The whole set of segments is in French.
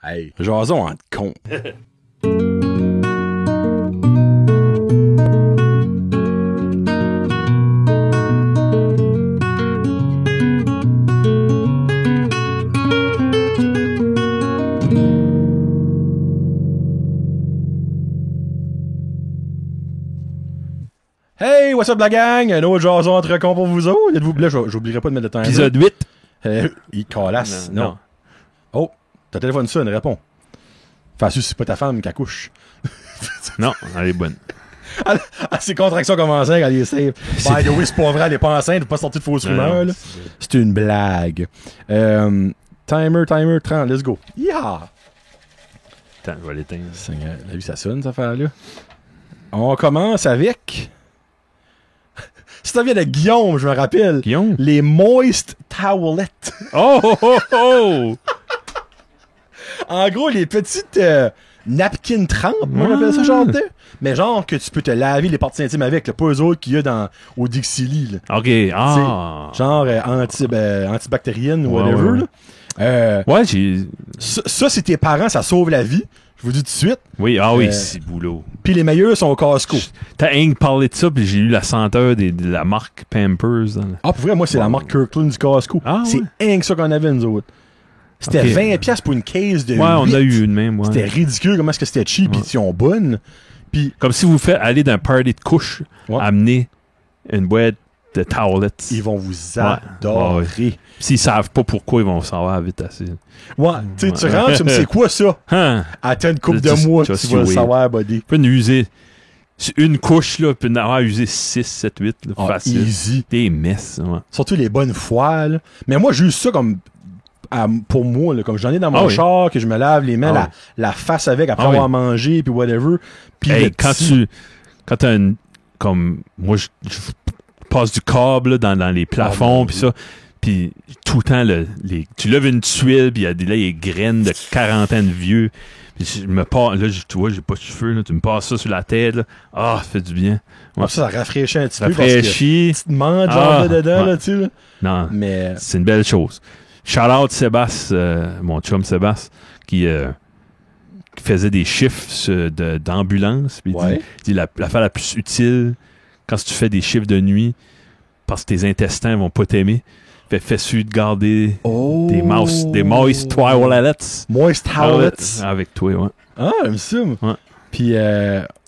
Hey, jason en con. Hey, what's up la gang? Un autre jason entre cons pour vous autres. Êtes-vous là, j'oublierai pas de mettre le temps. Épisode 8. Il calasse. Non. Oh, ta téléphone sonne, réponds. Enfin, c'est pas ta femme qui accouche. Non, elle est bonne. Ses contractions commençaient quand elle est safe. By the way, c'est pas vrai, elle est pas enceinte, pas sortir de fausses rumeurs. Là. C'est une blague. Timer, 30, let's go. Yeah! Attends, je vais l'éteindre. T'as vu, ça sonne, cette affaire-là? On commence avec... Ça vient de Guillaume, je me rappelle. Guillaume? Les Moist Towelettes. Oh, oh, oh, oh! En gros, les petites napkins trempes, on appelle ça, genre de. Mais genre que tu peux te laver les parties intimes avec, là, pas eux autres qu'il y a au Dixili. Là. OK, ah! Genre antibactérienne ou whatever. Ouais. Là. Ouais, j'ai... Ça, c'est tes parents, ça sauve la vie. Je vous dis tout de suite. Oui, oui, c'est boulot. Puis les meilleurs sont au Costco. T'as rien parlé de ça, puis j'ai eu la senteur de la marque Pampers. Ah, pour vrai, moi, c'est la marque Kirkland du Costco. Ah, c'est rien que ça qu'on avait, nous autres. C'était 20$ pour une case de 8. Ouais, on a eu une même, ouais. C'était ridicule comment est-ce que c'était cheap, pis ils sont bonnes. Pis... Comme si vous faites aller d'un party de couche, amener une boîte de towelettes. Ils vont vous adorer. Ouais. S'ils savent pas pourquoi, ils vont savoir vite assez. Ouais, tu rentres, tu me dis, c'est quoi ça? Hein? Attends une couple de mois, tu vas le savoir, buddy. Tu peux nous user une couche, là, puis en avoir usé 6, 7, 8, là, facile. Easy. Des messes, ouais. Surtout les bonnes fois, là. Mais moi, j'ai eu ça comme... pour moi, là, comme j'en ai dans mon char, que je me lave les mains, la face avec, après avoir mangé, puis whatever. Puis quand t'as une... Comme, moi, je passe du câble là, dans les plafonds, puis ça... Puis tout le temps, tu lèves une tuile, puis il y a des graines de quarantaine vieux. Puis je me passe, là, tu vois, j'ai pas de cheveux, là, tu me passes ça sur la tête, là. Ah, ça fait du bien. Ouais. Ça rafraîchit un petit peu. Rafraîchit. Parce que tu te manges genre dedans, là, tu sais. Là. Non, mais c'est une belle chose. Shout-out Sébastien, mon chum Sébastien, qui faisait des chiffres d'ambulance. Puis il dit l'affaire la plus utile, quand tu fais des chiffres de nuit, parce que tes intestins vont pas t'aimer, fais-tu de garder des moist towelettes. Moist towelettes. Avec toi, ouais. Ah, j'aime ça. Ouais. Puis,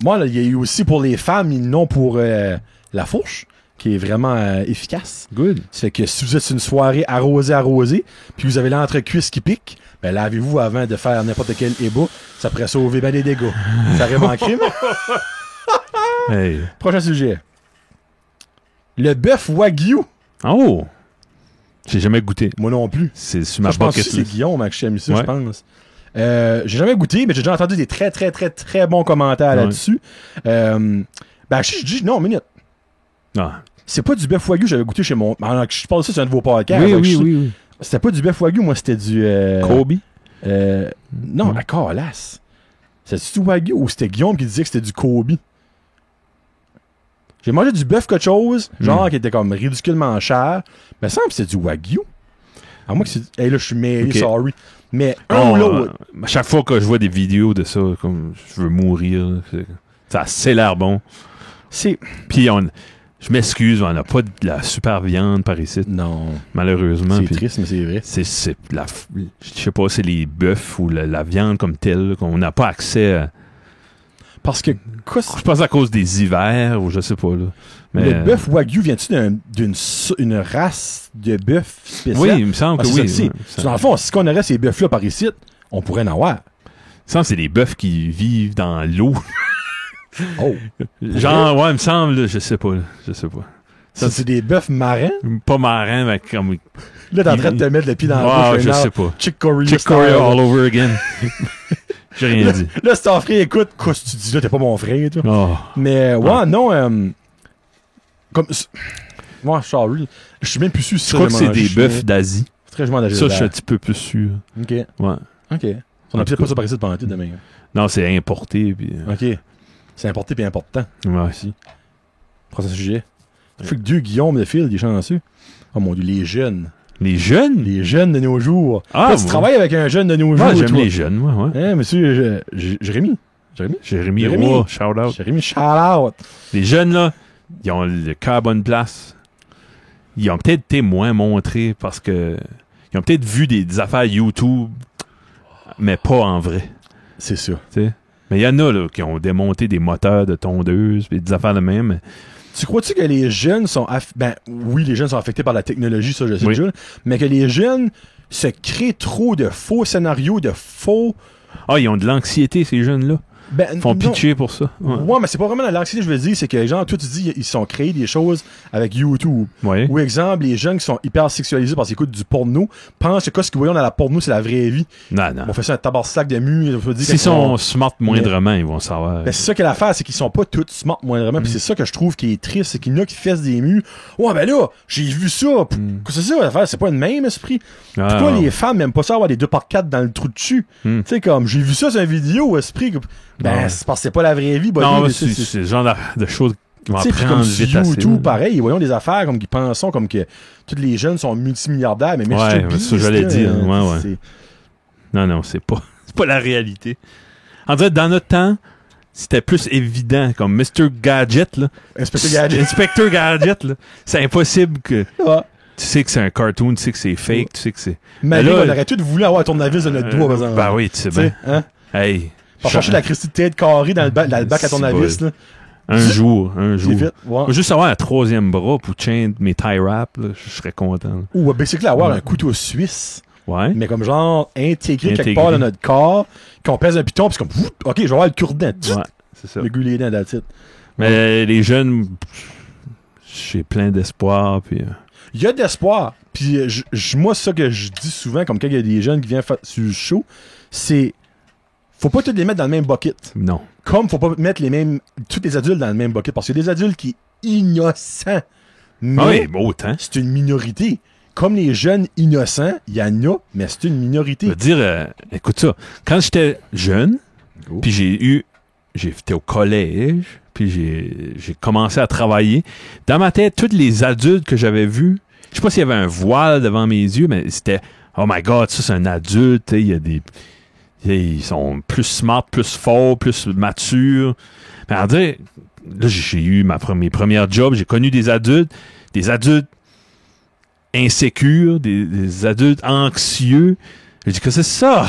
moi, là, il y a eu aussi pour les femmes, ils n'ont pour la fourche, qui est vraiment efficace. Good. Ça fait que si vous êtes une soirée arrosée, puis vous avez l'entrecuisse qui pique, ben lavez-vous avant de faire n'importe quel ébat. Ça pourrait sauver ben des dégâts. Ça aurait manqué, mais... Hey. Prochain sujet. Le bœuf Wagyu. Oh! J'ai jamais goûté. Moi non plus. C'est sur ma je pense que bucket c'est list. Guillaume qui aime ça, je pense. J'ai jamais goûté, mais j'ai déjà entendu des très, très, très, très bons commentaires là-dessus. Je dis non, minute. Ah. C'est pas du bœuf Wagyu, j'avais goûté chez mon... Je parle de ça sur un de vos podcasts. Oui. C'était pas du bœuf Wagyu, moi, c'était du... Kobe? Non, la calasse. C'était du Wagyu ou c'était Guillaume qui disait que c'était du Kobe? J'ai mangé du bœuf quelque chose, genre qui était comme ridiculement cher. Mais ça me semble que c'était du Wagyu. À moi que c'est... Hey, là, je suis mêlé, sorry. Mais un ou l'autre... À chaque fois que je vois des vidéos de ça, comme je veux mourir, ça a l'air bon. Puis je m'excuse, on n'a pas de la super viande par ici. Non. Malheureusement. C'est triste, mais c'est vrai. Je sais pas, c'est les bœufs ou la viande comme telle, qu'on n'a pas accès à... Parce que... Je pense à cause des hivers, ou je sais pas, là. Mais le bœuf Wagyu, vient-tu d'une race de bœuf spéciale? Oui, il me semble que oui. Dans le fond, si on aurait ces bœufs-là par ici, on pourrait en avoir. Il me semble que c'est des bœufs qui vivent dans l'eau. Oh. Genre, ouais, il me semble, là, je sais pas. Ça, c'est des bœufs marins? Pas marins, mais comme... Là, t'es en train de te mettre le pied dans la bouche. Je sais pas. Chick Corea all over again. J'ai rien dit. Là, c'est ton frère, écoute, qu'est-ce que tu dis là? T'es pas mon frère, toi. Oh. Mais, non, comme... Moi, sorry. Je suis même plus sûr si je crois que c'est des bœufs d'Asie. Très je ça, je suis un petit peu plus sûr. OK. Ouais. OK. On a peut-être pas ça par ici pendant tout demain. Non, c'est importé. Puis... OK. C'est importé puis important. Ouais. Aussi. Prochain sujet. Fait que Dieu, Guillaume de Fil, il est chanceux. Oh mon Dieu, les jeunes. Les jeunes? Les jeunes de nos jours. Ah, Toi, tu travailles avec un jeune de nos jours. Ouais, j'aime toi. les jeunes, moi, ouais. Hein, monsieur Jérémy. Jérémy Roy, shout-out. Jérémy, shout-out. Les jeunes, là, ils ont le cœur à bonne place. Ils ont peut-être été moins montrés parce que ils ont peut-être vu des affaires YouTube, mais pas en vrai. C'est ça. T'sais. Mais il y en a là, qui ont démonté des moteurs de tondeuses et des affaires de même. Tu crois-tu que les jeunes sont... Ben oui, les jeunes sont affectés par la technologie, ça je sais déjà, mais que les jeunes se créent trop de faux scénarios, de faux... Ah, ils ont de l'anxiété, ces jeunes-là. Ben, Ils font pitcher pour ça. Ouais, mais c'est pas vraiment l'anxiété, je veux dire, c'est que, genre, toi, tu dis, ils se sont créés des choses avec YouTube. Ouais. Ou, exemple, les jeunes qui sont hyper sexualisés parce qu'ils écoutent du porno, pensent que ce qu'ils voient dans la porno, c'est la vraie vie. Non, non. On fait ça un tabarnak de mue. S'ils sont smart moindrement, ils vont savoir. Ben, c'est ça que l'affaire, c'est qu'ils sont pas tous smart moindrement. Puis c'est ça que je trouve qui est triste, c'est qu'il y en a qui fessent des mues. Ouais, ben là, j'ai vu ça. C'est ça l'affaire, c'est pas le même esprit. Pourquoi les femmes n'aiment pas ça avoir des 2x4 dans le trou de cul? Tu sais, comme, j'ai vu ça sur une vidéo, esprit. Ben, c'est parce que c'est pas la vraie vie. Non, c'est le genre de choses qui vont apprendre vite assez. Tout pareil, voyons des affaires comme qu'ils pensent, comme que tous les jeunes sont multimilliardaires, mais ouais, ça j'allais dire. Ouais. Non, c'est pas la réalité. En fait, dans notre temps, c'était plus évident, comme Mr. Gadget, là. Inspector Gadget, là. C'est impossible que... Ouais. Tu sais que c'est un cartoon, tu sais que c'est fake, tu sais que c'est... Mais là, on aurait tous voulu avoir un tournevis dans notre doigt, par exemple. Ben oui, tu sais bien. Hein? Hey... Pour chercher la Christie de tête carrée dans le bac à tournevis, là. Un jour. Vite, ouais. Juste avoir un troisième bras pour chain mes tie wraps, je serais content. Là. Ou basically avoir un couteau suisse. Ouais. Mais comme genre intégré quelque part dans notre corps, qu'on pèse un piton, puis c'est comme, ok, je vais avoir le cure-dent. Ouais, c'est ça. Le gueuler dents, that's it. Mais les jeunes, j'ai plein d'espoir, puis... Il y a d'espoir. Puis moi, c'est ça que je dis souvent, comme quand il y a des jeunes qui viennent sur le show, c'est... Faut pas tous les mettre dans le même bucket. Non. Comme faut pas mettre tous les adultes dans le même bucket. Parce qu'il y a des adultes qui sont innocents. Mais autant. C'est une minorité. Comme les jeunes innocents, il y en a, mais c'est une minorité. Je veux dire, écoute ça. Quand j'étais jeune, puis j'étais au collège, puis j'ai commencé à travailler, dans ma tête, tous les adultes que j'avais vus, je sais pas s'il y avait un voile devant mes yeux, mais c'était, oh my God, ça c'est un adulte, il y a des... Ils sont plus smart, plus forts, plus matures. Mais à dire, là, j'ai eu mes premiers jobs, j'ai connu des adultes insécures, des adultes anxieux. J'ai dit que c'est ça.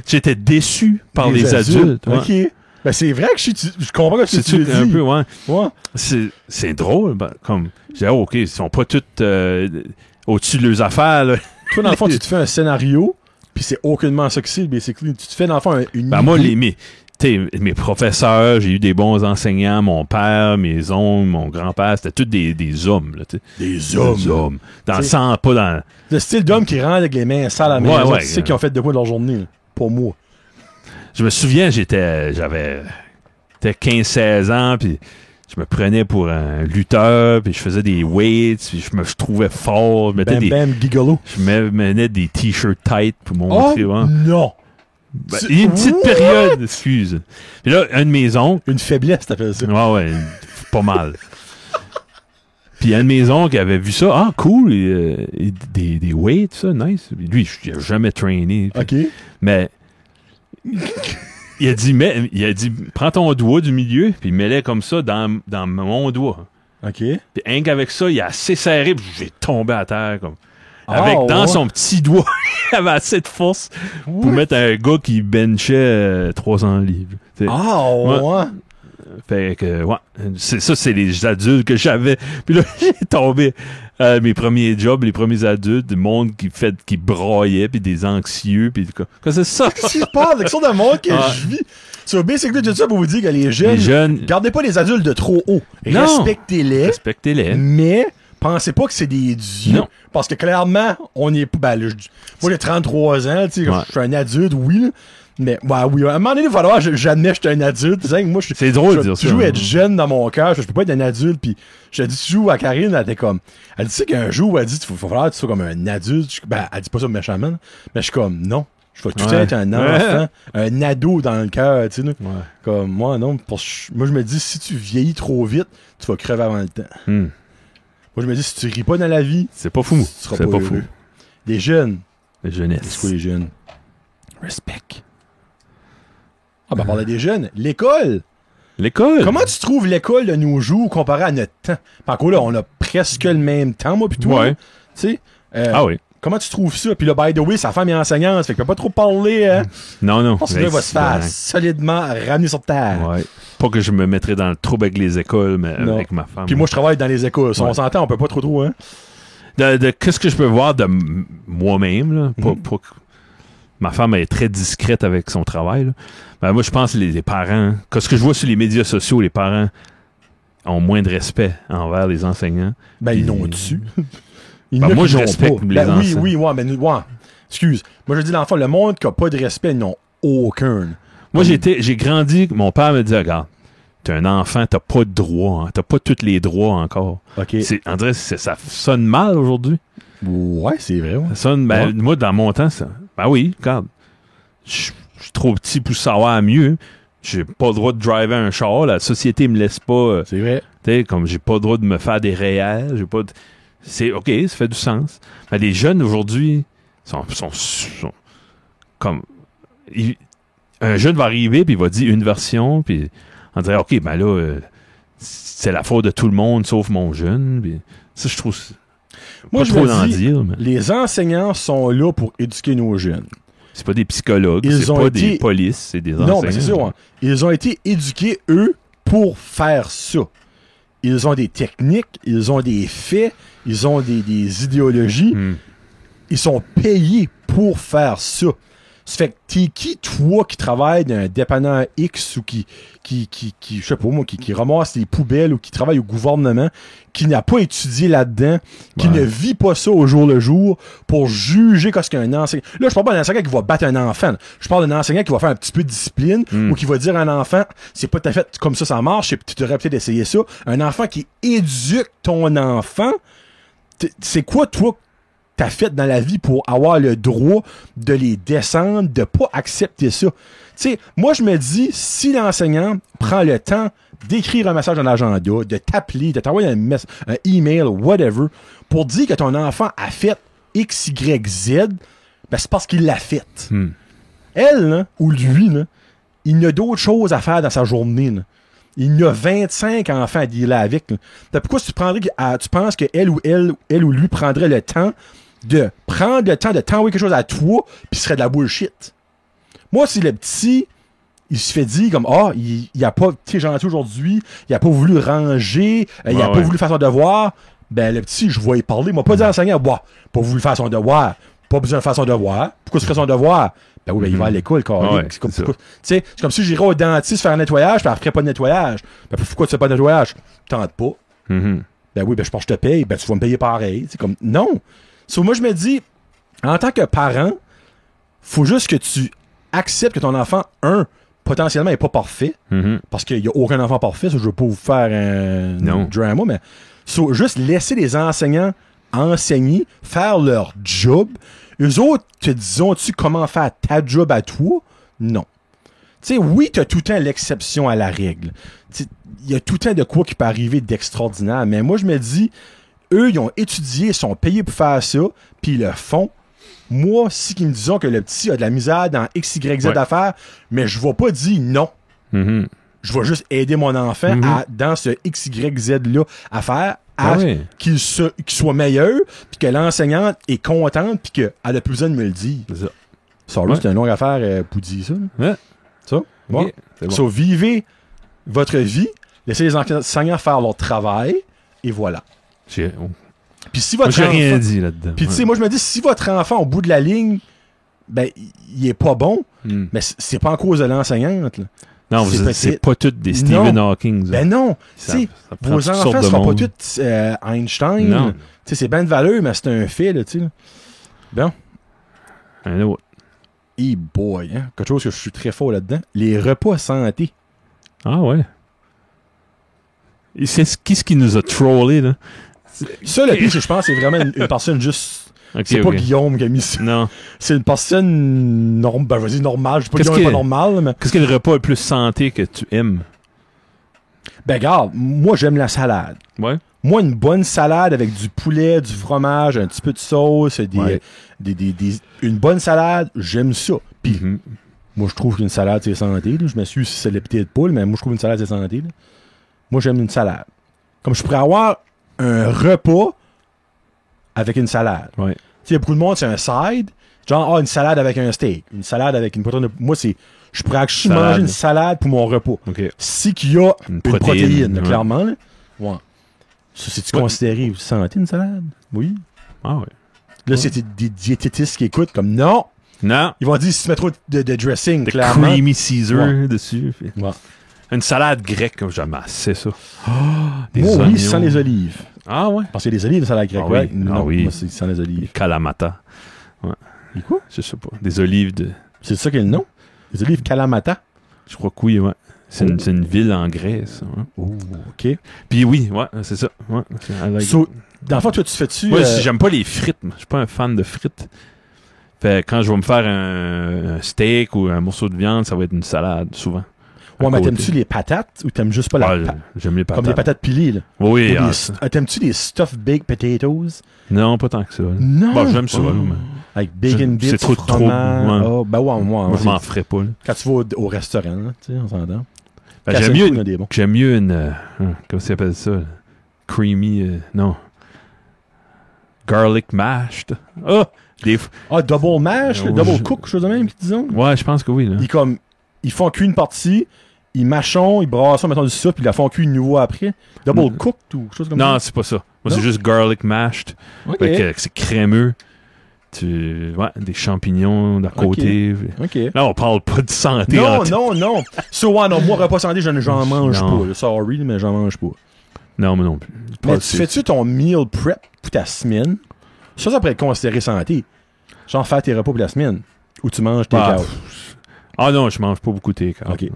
J'étais déçu par les adultes. Ouais. OK. Ben, c'est vrai que je comprends ce que tu veux dire. Un peu, ouais. Ouais. C'est drôle. Ben, comme, j'ai dit, OK, ils sont pas tous au-dessus de leurs affaires, là. Toi, dans le fond, tu te fais un scénario, puis c'est aucunement ça que c'est, basically. Tu te fais, dans le fond, une ben, moi, mes professeurs, j'ai eu des bons enseignants, mon père, mes oncles, mon grand-père, c'était tous des hommes, là, t'sais. Des hommes. Dans le sens, pas dans... Le style d'homme qui rentre avec les mains sales à la maison, tu sais qu'ils ont fait de quoi de leur journée, là. Pour moi. Je me souviens, j'avais 15-16 ans, puis je me prenais pour un lutteur, puis je faisais des weights, puis je trouvais fort. Bam, gigolo. Je me mettais des t-shirts tight pour montrer. Oh, non! Ben, il y a une petite période, excuse. Puis là, un de mes oncles... Une faiblesse, t'appelles ça. Ouais, pas mal. Puis un de mes oncles avait vu ça. Ah, cool, des weights, ça, nice. Lui, il n'a jamais trainé. OK. Mais... il a dit, prends ton doigt du milieu, puis mets-le comme ça dans mon doigt. OK. Puis rien qu'avec ça, il a assez serré, puis j'ai tombé à terre, comme. Dans son petit doigt, il avait assez de force pour mettre un gars qui benchait 300 livres. T'sais. Ouais. Fait que, c'est les adultes que j'avais. Puis là, j'ai tombé mes premiers jobs, les premiers adultes, du monde qui braillait, puis des anxieux, puis quoi. C'est ça? Qu'est-ce qui se passe avec ça de monde que je vis? So, basically, tout ça pour vous dire que les jeunes, gardez pas les adultes de trop haut. Respectez-les. Mais, pensez pas que c'est des dieux. Non. Parce que clairement, on est pas, moi, j'ai 33 ans, tu sais, je suis un adulte, oui, là. Mais, oui, à un moment donné, il va falloir, j'admets que je suis un adulte. Moi, c'est drôle de dire ça. Je toujours être jeune dans mon cœur. Je peux pas être un adulte. Puis, je dis toujours à Karine, elle était comme, elle dit qu'un jour, elle dit, il va falloir que tu sois comme un adulte. Elle dit pas ça méchamment, mais je suis comme, non. Je vais tout être un enfant, un ado dans le cœur, tu sais, comme, moi, non. Moi, je me dis, si tu vieillis trop vite, tu vas crever avant le temps. Moi, je me dis, si tu ris pas dans la vie, c'est pas fou. Tu seras pas fou. Les jeunes. Les jeunesses. C'est quoi les jeunes? Respect. Ah, ben, on parlait des jeunes. L'école. L'école. Comment tu trouves l'école de nos jours comparé à notre temps? Par là, on a presque le même temps, moi, pis toi. Ouais. Tu sais? Ah oui. Comment tu trouves ça? Puis là, by the way, sa femme est enseignante, fait qu'elle peut pas trop parler, hein? Non. Je pense qu'il va se faire solidement ramener sur terre. Ouais. Pas que je me mettrais dans le trouble avec les écoles, mais avec ma femme. Puis moi, je travaille dans les écoles. Si on s'entend, on peut pas trop, hein? Qu'est-ce que je peux voir de moi-même, là? Ma femme est très discrète avec son travail, là. Ben, moi, je pense que les parents, ce que je vois sur les médias sociaux, les parents ont moins de respect envers les enseignants. Ben, ils n'ont dessus. Moi, je respecte les enseignants. Oui, excuse. Moi, je dis l'enfant, le monde qui n'a pas de respect, ils n'ont aucun. Moi, j'ai grandi, mon père me dit, regarde, t'es un enfant, t'as pas de droits, hein, t'as pas tous les droits encore. OK. André, ça sonne mal aujourd'hui. Ouais, c'est vrai. Ouais. Ça sonne, moi, dans mon temps, ça. Ben oui, regarde. Je suis trop petit pour savoir mieux. J'ai pas le droit de driver un char. La société me laisse pas. C'est vrai. Tu sais, comme j'ai pas le droit de me faire des REER. J'ai pas. C'est OK, ça fait du sens. Mais les jeunes aujourd'hui sont comme. Un jeune va arriver puis il va dire une version puis on dirait OK, ben là, c'est la faute de tout le monde sauf mon jeune. Puis ça, je trouve. Moi, je trop me dis, dire, mais... les enseignants sont là pour éduquer nos jeunes. C'est pas des psychologues, c'est pas des polices, c'est des enseignants. Non, mais c'est sûr. Hein. Ils ont été éduqués, eux, pour faire ça. Ils ont des techniques, ils ont des faits, ils ont des idéologies. Ils sont payés pour faire ça. Ça fait que t'es qui, toi, qui travaille dans un dépanneur X ou qui je sais pas moi, qui ramasse les poubelles ou qui travaille au gouvernement, qui n'a pas étudié là-dedans, qui ne vit pas ça au jour le jour pour juger qu'est-ce qu'un enseignant... Là, je parle pas d'un enseignant qui va battre un enfant. Je parle d'un enseignant qui va faire un petit peu de discipline ou qui va dire à un enfant, c'est pas tout à fait comme ça marche, tu devrais peut-être essayer ça. Un enfant qui éduque ton enfant, c'est quoi, toi, t'as fait dans la vie pour avoir le droit de les descendre, de pas accepter ça. Tu sais, moi, je me dis, si l'enseignant prend le temps d'écrire un message dans l'agenda, de t'appeler, de t'envoyer un email, whatever, pour dire que ton enfant a fait X, Y, Z, ben c'est parce qu'il l'a fait. Elle, là, ou lui, là, il n'a d'autres choses à faire dans sa journée, là. Il y a 25 enfants à dealer avec. Là. Pourquoi tu penses que elle ou lui prendrait le temps de t'envoyer quelque chose à toi, puis ce serait de la bullshit. Moi, si le petit, il se fait dire comme, il a pas été gentil aujourd'hui, il a pas voulu ranger, il a pas voulu faire son devoir, ben, le petit, je vais y parler. Moi, pas dire à l'enseignant, pas voulu faire son devoir, pas besoin de faire son devoir. Pourquoi tu ferais son devoir? Ben oui, ben, il va à l'école, carrément. C'est comme si j'irais au dentiste faire un nettoyage, puis elle ferait pas de nettoyage. Ben, pourquoi tu fais pas de nettoyage? Tente pas. Ben oui, ben, je pense que je te paye, ben, tu vas me payer pareil. C'est comme, non. Moi, je me dis, en tant que parent, faut juste que tu acceptes que ton enfant, potentiellement, est pas parfait. Parce qu'il y a aucun enfant parfait. Je veux pas vous faire un drama, mais juste laisser les enseignants enseigner, faire leur job. Eux autres, te disons-tu comment faire ta job à toi? Non. Tu sais, oui, t'as tout le temps l'exception à la règle. Il y a tout le temps de quoi qui peut arriver d'extraordinaire. Mais moi, je me dis, eux, ils ont étudié, ils sont payés pour faire ça, puis ils le font. Moi, si qu'ils me disent que le petit a de la misère dans X, Y, Z à faire, mais je vais pas dire non. Je vais juste aider mon enfant dans ce X, Y, Z-là à faire, qu'il soit meilleur, puis que l'enseignante est contente, puis qu'elle a plus besoin de me le dire. Ça, c'est une longue affaire pour dire ça. Ça? Bon. Okay, bon. Vivez votre vie, laissez les enseignants faire leur travail, et voilà. Puis si votre j'ai rien dit là-dedans. Puis tu sais, moi je me dis, si votre enfant au bout de la ligne, ben il est pas bon, mais c'est pas en cause de l'enseignante. Là. Non, c'est pas tous des Stephen Hawking. Ben non, vos enfants seront pas tous Einstein. Non. C'est bien de valeur, mais c'est un fait là, tu sais. Bon. Un autre. Boy, hein? Quelque chose que je suis très fort là-dedans. Les repas santé. Ah ouais. Qu'est-ce qui nous a trollé là? Ça, le pire, je pense, c'est vraiment une personne juste... c'est pas Guillaume qui a mis ça. Non. C'est une personne normale. Je sais pas Guillaume est pas normal, mais... Qu'est-ce que le repas le plus santé que tu aimes? Ben, regarde, moi, j'aime la salade. Ouais. Moi, une bonne salade avec du poulet, du fromage, un petit peu de sauce, une bonne salade, j'aime ça. Puis, moi, je trouve qu'une salade, c'est santé. Là. Je me suis si c'est le petit de poule, mais moi, je trouve une salade, c'est santé. Là. Moi, j'aime une salade. Comme je pourrais avoir un repas avec une salade. Ouais. Tu sais, il y a beaucoup de monde, c'est un side. Genre, une salade avec un steak. Une salade avec une protéine. Moi, c'est... Je pourrais manger une salade pour mon repas. Okay. Si qu'il y a une protéine clairement. Là. Ouais. Ça, c'est-tu considéré santé, une salade? Oui. Ah ouais. Là, c'est des diététistes qui écoutent comme non. Non. Ils vont dire si tu mets trop de dressing, de clairement. Creamy Caesar dessus. Ouais. Une salade grecque, comme j'aime assez ça. Des oignons. Oui, sans les olives. Ah ouais? Parce qu'il y a des olives, salade grecque. Oui. Non, oui. Moi, c'est sans les olives. Kalamata. Ouais. Et quoi? Je sais pas. Des olives de... C'est ça qui est le nom? Les olives Kalamata? Je crois que oui, ouais. C'est une ville en Grèce. Ouais. Oh, OK. Puis oui, ouais, c'est ça. Ouais, dans le fond, toi, tu fais-tu... Moi, j'aime pas les frites. Je suis pas un fan de frites. Fait quand je vais me faire un steak ou un morceau de viande, ça va être une salade, souvent. Ouais, mais t'aimes-tu les patates ou t'aimes juste pas la pâte? J'aime les patates. Comme les patates pilées, là. Oui. T'aimes-tu les stuffed baked potatoes? Non, pas tant que ça. Là. Non? Bon, j'aime ça, mais... Avec bacon bits, c'est trop fromage. Ouais. Ben ouais, moi, je m'en ferais pas. Là. Quand tu vas au restaurant, là, tu sais, on s'entend. Ben, j'aime mieux une... comment ça s'appelle ça? Creamy... non. Garlic mashed. Double mash, double cook, chose de même, disons? Ouais, je pense que oui. Là. Ils font cuire une partie, ils mâchent, ils brassent, mettons du soupe, puis ils la font cuire une nouveau après. Double cooked ou chose comme ça? Non, c'est pas ça. Moi, c'est juste garlic mashed. Okay. C'est crémeux. Des champignons d'à côté. Okay. Là, on parle pas de santé. Non. Moi, repas santé, j'en mange pas. Là. Sorry, mais j'en mange pas. Non, mais non plus. Mais tu fais-tu ton meal prep pour ta semaine? Ça pourrait être considéré santé. Genre faire tes repas pour la semaine. Ou tu manges tes take-out. Ah non, je mange pas beaucoup de take-out. OK.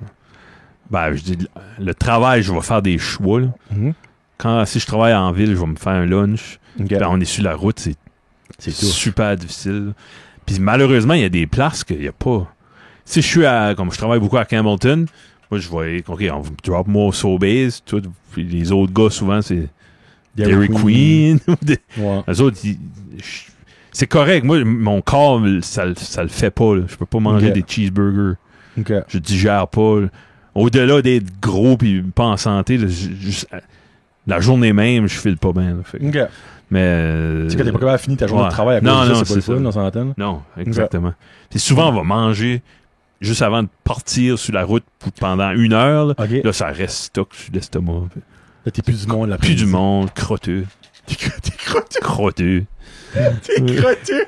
Ben, je dis, le travail, je vais faire des choix. Là. Si je travaille en ville, je vais me faire un lunch. Okay. Ben, on est sur la route, c'est super difficile. Puis malheureusement, il y a des places qu'il n'y a pas. Si je suis comme je travaille beaucoup à Campbellton, moi je vois, OK, on drop moi au Sobeys, puis les autres gars, souvent, c'est Dairy Queen. Les autres, c'est correct. Moi, mon corps, ça le fait pas. Là. Je peux pas manger des cheeseburgers. Je digère pas. Là. Au-delà d'être gros puis pas en santé, là, la journée même, je file pas bien. Mais... Tu sais, quand t'es pas capable de finir ta journée de travail à cause de ça, c'est pas le fun, on s'entend? Non, exactement. Okay. Souvent, on va manger juste avant de partir sur la route pendant 1 heure. Là, là ça reste stock sur l'estomac. Là, t'es plus du monde. Là, plus du monde, crotteux. T'es crotteux? Crotteux. T'es crotteux?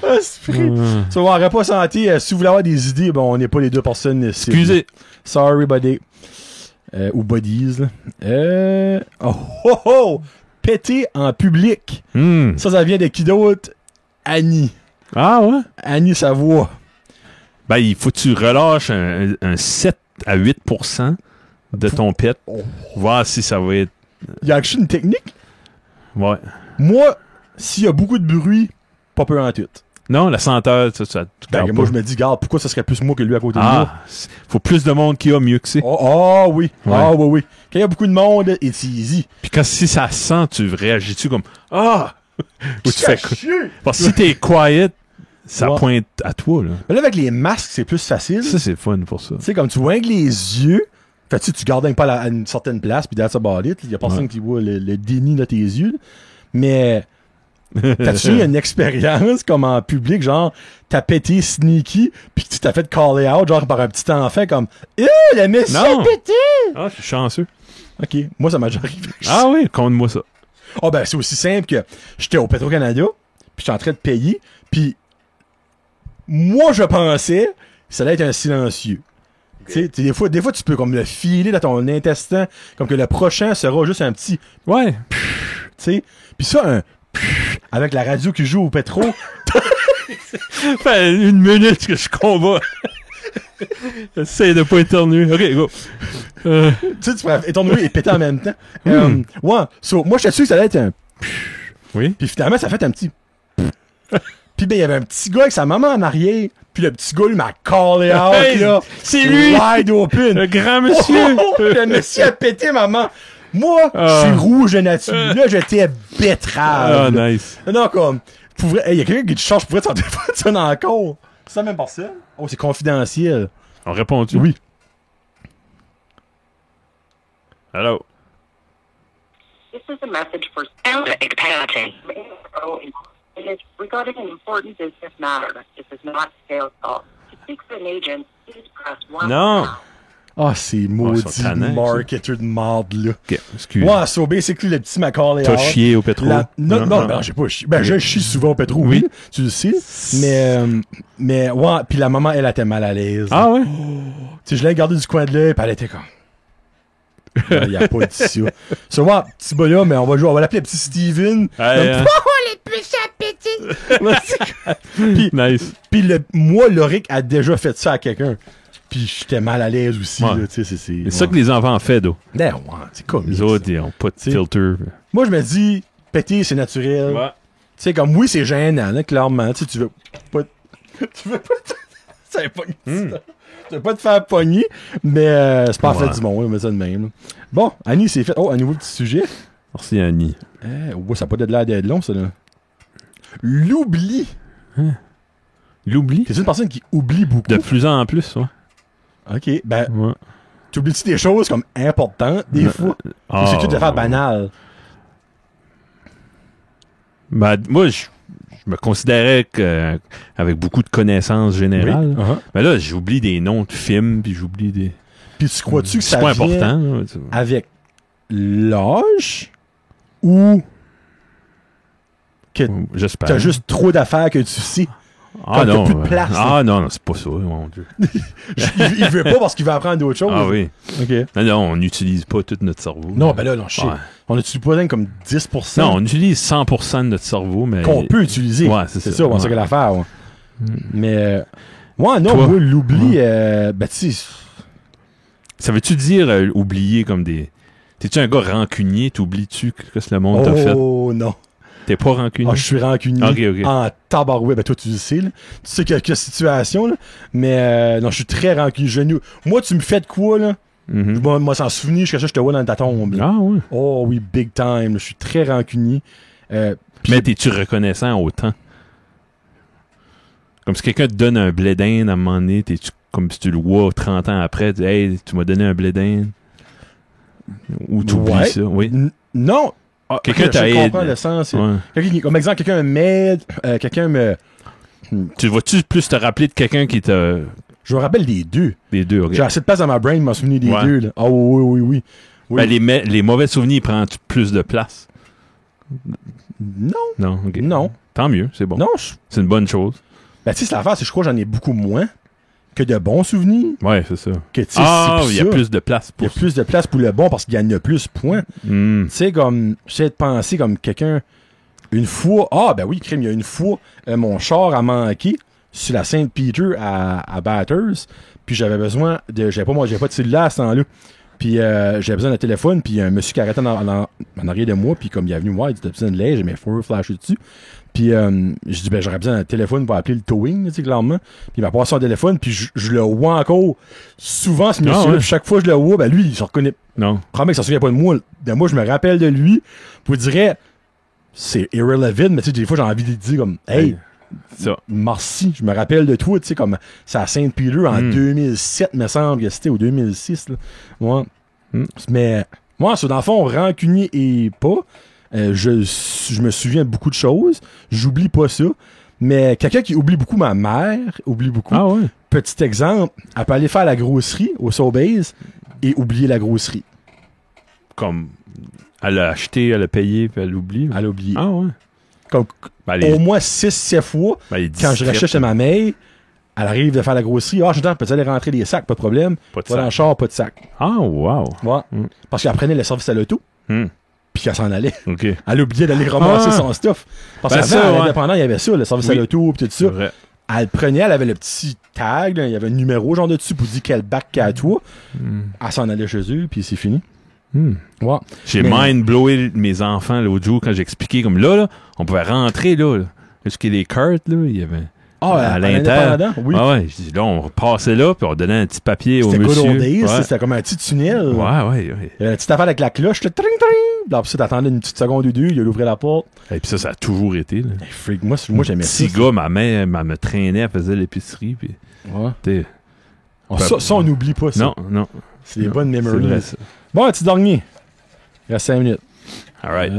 Ah, c'est pris. Tu vas voir, repas santé, si vous voulez avoir des idées, on n'est pas les deux personnes. Excusez. Sorry, buddy. Ou buddies. Péter en public. Ça vient de qui d'autre? Annie. Ah ouais? Annie Savoie. Ben, il faut que tu relâches un 7 à 8% de ton pet. Voir si ça va être... Il y a une technique? Ouais. Moi, s'il y a beaucoup de bruit, pas peur en tout. Non, la senteur, ça moi, je me dis, regarde, pourquoi ça serait plus moi que lui à côté de moi? Faut plus de monde qui a mieux que c'est. Oui. Ouais. Oui. Quand il y a beaucoup de monde, it's easy. Puis si ça sent, tu réagis-tu comme ou tu fais chier. Parce que si t'es quiet, ça pointe à toi, là. Mais là, avec les masques, c'est plus facile. Ça, c'est fun pour ça. Tu sais, comme tu vois avec les yeux, tu gardes pas à une certaine place, puis that's about it. Il y a personne qui voit le déni de tes yeux. Mais... T'as-tu eu une expérience comme en public, genre, t'as pété sneaky, pis tu t'as fait caller out, genre, par un petit enfant, comme, le monsieur a pété! Ah, je suis chanceux. OK. Moi, ça m'a déjà arrivé. Ah oui, compte-moi ça. Ben, c'est aussi simple que j'étais au Petro-Canada, pis j'étais en train de payer, pis moi, je pensais que ça allait être un silencieux. Okay. Tu sais, des fois, tu peux comme le filer dans ton intestin, comme que le prochain sera juste un petit... Ouais. Tu sais. Pis ça, avec la radio qui joue au pétro. Fait 1 minute que je combats. J'essaie de pas éternuer. OK, go. Tu sais, tu pourrais éternuer et péter en même temps. Moi, j'étais sûr que ça allait être un... Oui. Puis finalement, ça fait un petit... Puis il y avait un petit gars avec sa maman en arrière. Puis le petit gars, lui, m'a callé out, là. C'est lui! Wide open. Le grand monsieur. Le monsieur a pété, maman. Moi, je suis rouge de nature. Là, j'étais betterave. Nice. Non, comme... Pour vrai, il y a quelqu'un qui te charge pour vrai, ton téléphone sonne encore. C'est ça même par ça? Oh, c'est confidentiel. On répond-tu? Oui. Hello. This is a message for regarding an important business matter. This is not a sales call. To speak to an agent, please press 1. Non. Ah, c'est maudit marketeur de marde, là. Ok, excuse. Ouais, so basically, le petit Macaulay. T'as chié au pétro? Non, j'ai pas chié. Ben, je chie souvent au pétro, oui. Tu le sais. Mais, ouais, pis la maman, elle était mal à l'aise. Ah ouais? Tu sais, je l'ai regardé du coin de l'œil, pis elle était comme... Il n'y a pas de tissu. So, ouais, petit bas là, mais on va l'appeler petit Steven. Oh, les plus appétits! Nice. Pis moi, Loric a déjà fait ça à quelqu'un. Puis j'étais mal à l'aise aussi. Ouais. Là, c'est ça que les enfants font, d'eau. Ben ouais, c'est comme les autres, ils n'ont pas de filter. Moi, je me dis, péter, c'est naturel. Ouais. Tu sais, comme oui, c'est gênant, là, clairement. Tu veux pas... Tu veux pas te faire pogner, mais c'est pas en fait du monde, mais ça de même. Là. Bon, Annie s'est fait... Oh, un nouveau petit sujet. Merci, Annie. Ouais, ça n'a pas de l'air d'être long, ça, là. L'oubli. Hein? L'oubli? C'est une personne qui oublie beaucoup. De plus en plus, ouais. OK, ben... Ouais. Tu oublies-tu des choses comme importantes, des fois? Ou c'est tout de faire banal? Ben, moi, je me considérais avec beaucoup de connaissances générales. Oui. Mais là, j'oublie des noms de films, puis j'oublie des... Puis tu crois-tu que ça pas vient important, là, avec l'âge ou que j'espère. T'as juste trop d'affaires que tu sais? Ah non, plus de place, non, c'est pas ça, mon Dieu. il veut pas parce qu'il veut apprendre d'autres choses. Ah oui. OK. Non, on n'utilise pas tout notre cerveau. Non, ben là, non, je sais. Ouais. On utilise pas comme 10%. Non, on utilise 100% de notre cerveau, mais... Qu'on peut utiliser. Ouais, c'est ça. C'est ça que l'affaire, ouais. Mais, ouais, non, moi, l'oubli, ben, tu sais... Ça veut-tu dire oublier comme des... T'es-tu un gars rancunier? T'oublies-tu que le monde t'a fait? Oh, non. T'es pas rancunier? Ah, je suis rancunier. OK. En tabarouette. Ben, toi, tu le sais, là. Tu sais qu'il y a quelques situations, là. Mais, non, je suis très rancunier. Moi, tu me fais de quoi, là? Moi, sans souvenir, jusqu'à ça, je te vois dans ta tombe. Là. Ah, oui. Oh, oui, big time. Je suis très rancunier. Mais t'es-tu reconnaissant autant? Comme si quelqu'un te donne un blé d'Inde à un moment donné, t'es-tu comme si tu le vois 30 ans après, tu dis, hey, tu m'as donné un blé d'Inde. Ou tu oublies ça, oui. Non. Quelqu'un t'a aidé. Je comprends le sens. Ouais. Comme exemple, quelqu'un m'aide, quelqu'un me... Tu vas-tu plus te rappeler de quelqu'un qui t'a... Je me rappelle des deux. Des deux, OK. J'ai assez de place dans ma brain de m'en souvenir des deux. Là. Oh oui. Ben, les mauvais souvenirs prennent plus de place? Non, OK. Non. Tant mieux, c'est bon. Non, c'est une bonne chose. Ben, tu sais, c'est l'affaire, c'est que je crois que j'en ai beaucoup moins que de bons souvenirs. Ouais, c'est ça. Que, il y a plus de place pour ça. Il y a plus de place pour le bon parce qu'il y en a plus, point. Tu sais, comme, j'essaie de penser comme quelqu'un, une fois, ben oui, crime, il y a une fois, mon char a manqué sur la Saint-Peter à Bathurst, puis j'avais besoin de, j'avais pas de cellulaire à ce temps-là. Puis j'avais besoin d'un téléphone, puis il y a un monsieur qui arrêtait en arrière de moi, puis comme il est venu me voir, il dit, t'as besoin de l'aide, j'ai mes fours flashés dessus. Puis je dis, ben j'aurais besoin d'un téléphone pour appeler le towing, tu sais, clairement. Puis il m'a passé son téléphone, puis je le vois encore souvent, ce monsieur-là, puis chaque fois que je le vois, ben lui, il se reconnaît. Non. Probablement qu'il s'en souvient pas de moi. Moi, je me rappelle de lui, puis je dirais, c'est irrelevant, mais tu sais, des fois, j'ai envie de lui dire comme, hey, ça. Merci, je me rappelle de toi, tu sais, comme c'est à Saint-Peter en 2007, me semble que c'était, ou 2006, là. Ouais. Mais, moi, dans le fond, rancunier et pas, je me souviens de beaucoup de choses, j'oublie pas ça, mais quelqu'un qui oublie beaucoup, ma mère oublie beaucoup. Ah ouais? Petit exemple, elle peut aller faire la grosserie au Sobeys et oublier la grosserie. Comme, elle a acheté, elle a payé, puis elle oublie. Elle a oublié. Ah ouais? Comme, au moins 6-7 fois, quand je rachète chez ma mère, elle arrive de faire la grosserie. Ah, je peux aller rentrer des sacs, pas de problème. Pas de sac. Dans le char, pas de sac. Ah, wow. Ouais. Parce qu'elle prenait le service à l'auto. Puis qu'elle s'en allait. OK. Elle oubliait d'aller ramasser son stuff. Parce qu'avant, l'indépendant, il y avait ça, le service à l'auto, puis tout ça. Vrai. Elle prenait, elle avait le petit tag, là, il y avait un numéro genre de dessus pour dire quel bac qu'elle a toi. Elle s'en allait chez eux, puis c'est fini. Ouais. J'ai mind-blowé mes enfants l'autre jour quand j'expliquais comme là, on pouvait rentrer là. Jusqu'à les cartes, là, il y avait... à l'intérieur. Oui. Ah ouais, je dis, là, on passait là, puis on donnait un petit papier au monsieur. C'était c'était comme un petit tunnel. Ouais. Il y avait une petite affaire avec la cloche, tring, tring. Puis après ça, t'attendais une petite seconde ou deux, il a ouvert la porte. Et puis ça a toujours été. Là. Freak, moi j'aimais ça. Petit gars, ma mère me traînait, elle faisait l'épicerie. Puis, ça, on n'oublie pas ça. Non. C'est des bonnes memories. C'est vrai, ça. Bon, un petit dernier. Il reste 5 minutes. All right.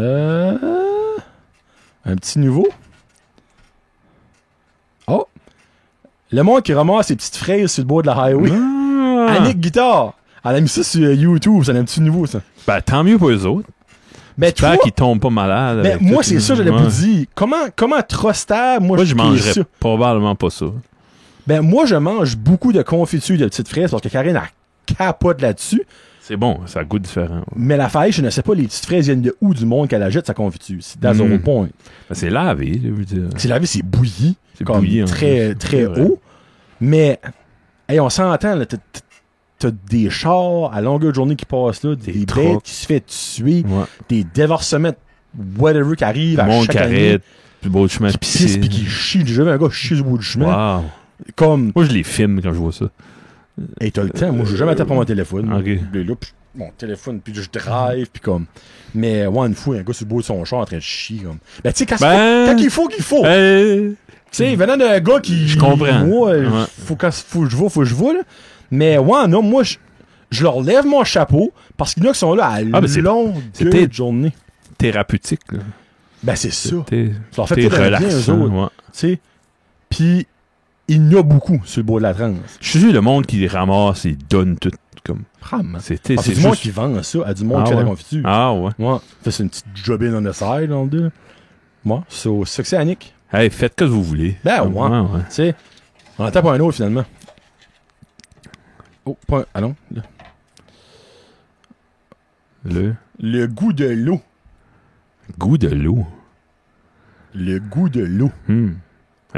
Un petit nouveau. Oh! Le monde qui ramasse ses petites fraises sur le bord de la highway. Annick Guitare. Elle a mis ça sur YouTube. C'est un petit nouveau, ça. Ben, tant mieux pour eux autres. J'espère qu'ils tombent pas malades. Ben, moi, c'est ça, j'allais vous dire. Comment trustable, moi je mangerais probablement pas ça. Ben, moi, je mange beaucoup de confiture de petites fraises parce que Karine a capote là-dessus. C'est bon, ça goûte différent. Ouais. Mais la faille, je ne sais pas, les petites fraises viennent de où du monde qu'elle achète sa confiture. C'est dans un point. Ben, c'est lavé, je veux dire. C'est lavé, c'est bouilli. C'est comme bouilli, très, très haut. Mais, hey, on s'entend, là, t'as des chars à longueur de journée qui passent là, des bêtes qui se fait tuer, des déversements, whatever, qui arrivent à chaque année. Puis beau de chemin qui pisse puis qui chie. J'ai jamais un gars chie sur le bout du chemin. Wow. Comme... Moi, je les filme quand je vois ça. Hey, t'as le temps. Moi, j'ai jamais été pour mon téléphone. OK. Là, puis mon téléphone, puis je drive, puis comme... Mais, une fois, un gars sur le bout de son char en train de chier, comme... Ben, tu sais, quand il faut, qu'il faut. Tu sais, venant d'un gars qui... Je comprends. Moi, faut que je vois, là. Mais, non, moi, je leur lève mon chapeau, parce qu'il y en a qui sont là à longue journée. Thérapeutique, là. Ben, c'est ça. Je leur fais tout relaxant, eux autres. Tu sais. Puis, il y en a beaucoup sur le bois de la Trans. Je suis sûr, le monde qui les ramasse, ils donnent tout. Comme... C'est du monde qui vend ça à du monde qui fait la confiture. Ah ouais. C'est une petite jobine on the side, on dit. Moi, c'est succès, Annick. Hey, faites ce que vous voulez. Ben, ouais. Tu sais, on en tape un autre, finalement. Oh, pas un... Ah non, là. Le goût de l'eau. Goût de l'eau? Le goût de l'eau.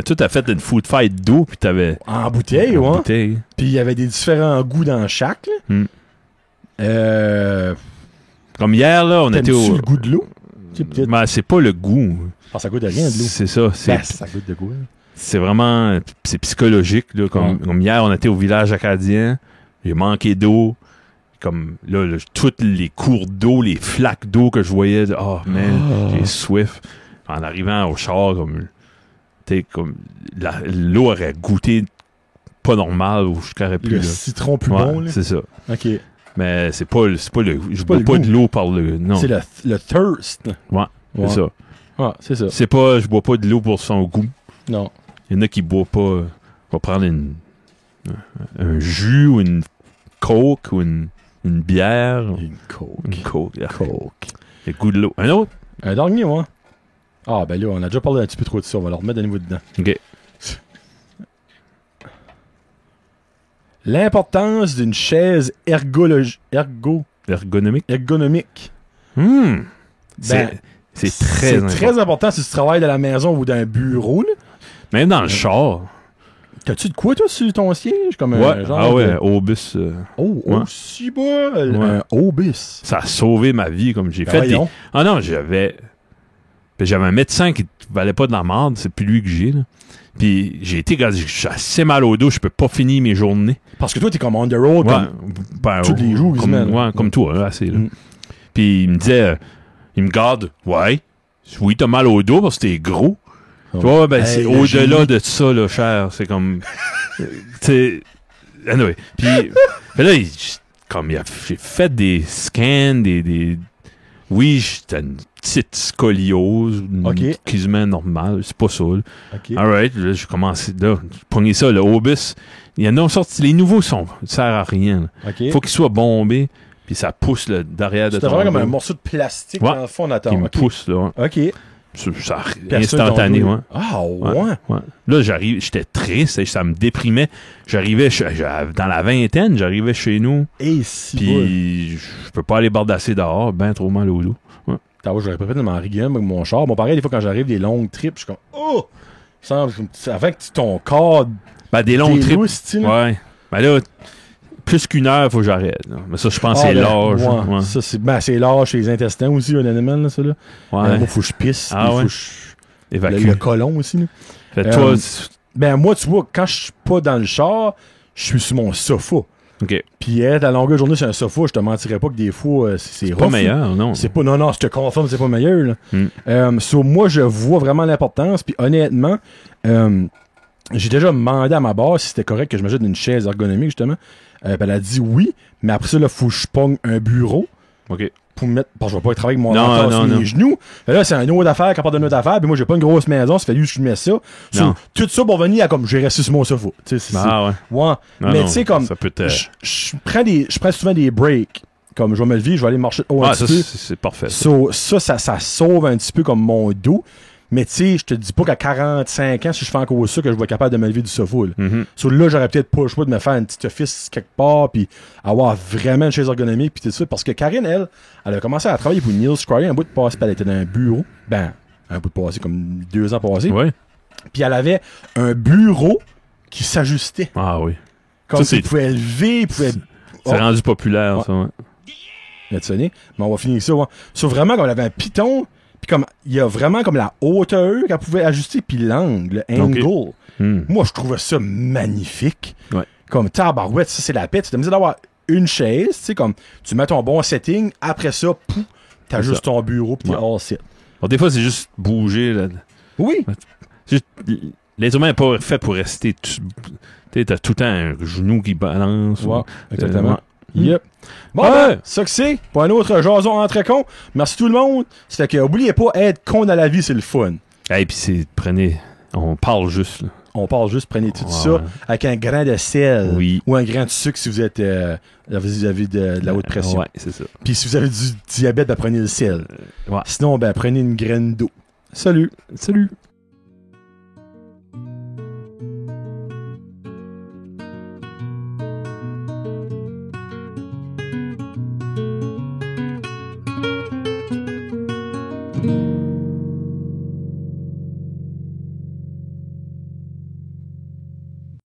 Tu as fait une food fight d'eau, puis t'avais... En bouteille, ouais. Puis il y avait des différents goûts dans chaque, là. Comme hier, là, on était au... le goût de l'eau? Ben, c'est pas le goût. Ah, ça goûte de rien, de l'eau. C'est ça. Ça goûte de quoi? C'est vraiment... C'est psychologique, là. Comme hier, on était au village acadien. J'ai manqué d'eau. Comme, là, toutes les cours d'eau, les flaques d'eau que je voyais, j'ai soif. En arrivant au char, comme l'eau aurait goûté pas normal ou je carrais plus. Le citron plus bon, là. C'est ça. OK. Mais c'est pas le je bois pas de l'eau par le... Non. C'est le thirst. Ouais, c'est ça. Ouais, c'est ça. C'est pas, je bois pas de l'eau pour son goût. Non. Il y en a qui boivent pas... va prendre un jus ou une coke ou une bière. Une coke. Une coke. Yeah. Coke. Le goût de l'eau. Un autre? Un dernier, moi. Ah, ben là, on a déjà parlé un petit peu trop de ça. On va leur remettre un niveau dedans. OK. L'importance d'une chaise ergonomique. C'est très important si tu travailles de la maison ou d'un bureau. Là. Même dans le char. T'as-tu de quoi, toi, sur ton siège? Comme un genre Obus. Si bol! Un Obus. Ça a sauvé ma vie, comme j'ai fait des... Ah non, j'avais un médecin qui valait pas de la merde, c'est plus lui que j'ai, là. Puis j'ai assez mal au dos, je peux pas finir mes journées. Parce que toi, t'es comme on the road, tous les jours, comme toi, là, assez, là. Puis il me disait, il me garde, oui, t'as mal au dos parce que t'es gros. Tu vois, c'est au-delà de ça, là, cher. C'est comme, anyway. Puis là, j'ai fait des scans, oui, j'étais une petite scoliose, quasiment normale, c'est pas ça. Alright, là, j'ai commencé, là, j'ai pogné ça, le Obus. Il y en a sorti, les nouveaux ça sert à rien. Il faut qu'ils soient bombés, puis ça pousse là, derrière de ton dos. C'est vraiment comme un morceau de plastique dans le fond qui me pousse, là. OK. Ça instantané, ouais. Ah, ouais. Là, j'étais triste, ça me déprimait. J'arrivais dans la vingtaine, j'arrivais chez nous. Et si puis je peux pas aller bardasser dehors, ben trop mal au dos. Ouais. J'aurais pas fait de m'en riguer avec mon char. Bon, pareil, des fois, quand j'arrive des longues trips, je suis comme, avec ton corps. Des longues trips. Ouais. Ben là, plus qu'une heure, faut que j'arrête. Là. Mais ça, je pense que c'est l'âge. Ouais. Ça, c'est l'âge chez les intestins aussi, honnêtement, là, ça, là. Ouais. Moi, faut que je pisse. Faut que je... Évacue. Le côlon aussi, là. Fait toi, moi, tu vois, quand je suis pas dans le char, je suis sur mon sofa. OK. Puis être à la longueur de journée sur un sofa, je te mentirais pas que des fois, c'est rough. Pas meilleur, non. C'est pas, non, je te confirme, c'est pas meilleur, là. Moi, je vois vraiment l'importance, puis honnêtement, j'ai déjà demandé à ma boss si c'était correct que je m'achète une chaise ergonomique, justement. Elle a dit oui, mais après ça, là, faut que je pogne un bureau. OK. Pour me mettre, parce que je vais pas travailler avec mon mentor sur mes genoux. Là, c'est une autre affaire, qu'à part d'une autre affaire, puis moi, j'ai pas une grosse maison, ça fait juste que je mets ça. Tout ça pour venir à comme, j'ai resté sur mon sofa. Ouais. Ouais. Mais tu sais, comme, je prends souvent des breaks. Comme, je vais me lever, je vais aller marcher haut un petit peu. C'est parfait. Ça sauve un petit peu comme mon dos. Mais tu sais, je te dis pas qu'à 45 ans, si je fais encore ça, que je vais être capable de me lever du sofa. Là, j'aurais peut-être pas le choix de me faire un petit office quelque part, puis avoir vraiment une chaise ergonomique, puis tout ça. Parce que Karine, elle a commencé à travailler pour Neil Scryer un bout de passé, puis elle était dans un bureau. Un bout de passé, comme 2 ans passés. Ouais. Puis elle avait un bureau qui s'ajustait. Ah oui. Comme ça, il pouvait lever, il pouvait... C'est rendu populaire, ça, ouais. Mais on va finir ça, ouais. Vraiment, comme elle avait un piton... Comme il y a vraiment comme la hauteur qu'elle pouvait ajuster puis l'angle, le angle. Moi, je trouvais ça magnifique. Ouais. Comme tabarouette, ça c'est la paix. Tu t'as mis d'avoir une chaise, tu sais, comme tu mets ton bon setting, après ça, pouf, t'as juste ton bureau pis t'es all set. Alors, des fois, c'est juste bouger. Là. Oui. L'être humain n'est pas fait pour rester. Tu sais, t'as tout le temps un genou qui balance. Ouais, exactement. Yep. Bon, ça que c'est. Pour un autre jason entre cons. Merci tout le monde. Ça fait que, oubliez pas, être con dans la vie, c'est le fun. Et puis on parle juste. Là. On parle juste, prenez tout ça avec un grain de sel. Oui. Ou un grain de sucre si vous êtes, vous avez de la haute pression. Ouais, c'est ça. Puis si vous avez du diabète, prenez le sel. Ouais. Sinon, prenez une graine d'eau. Salut. Salut.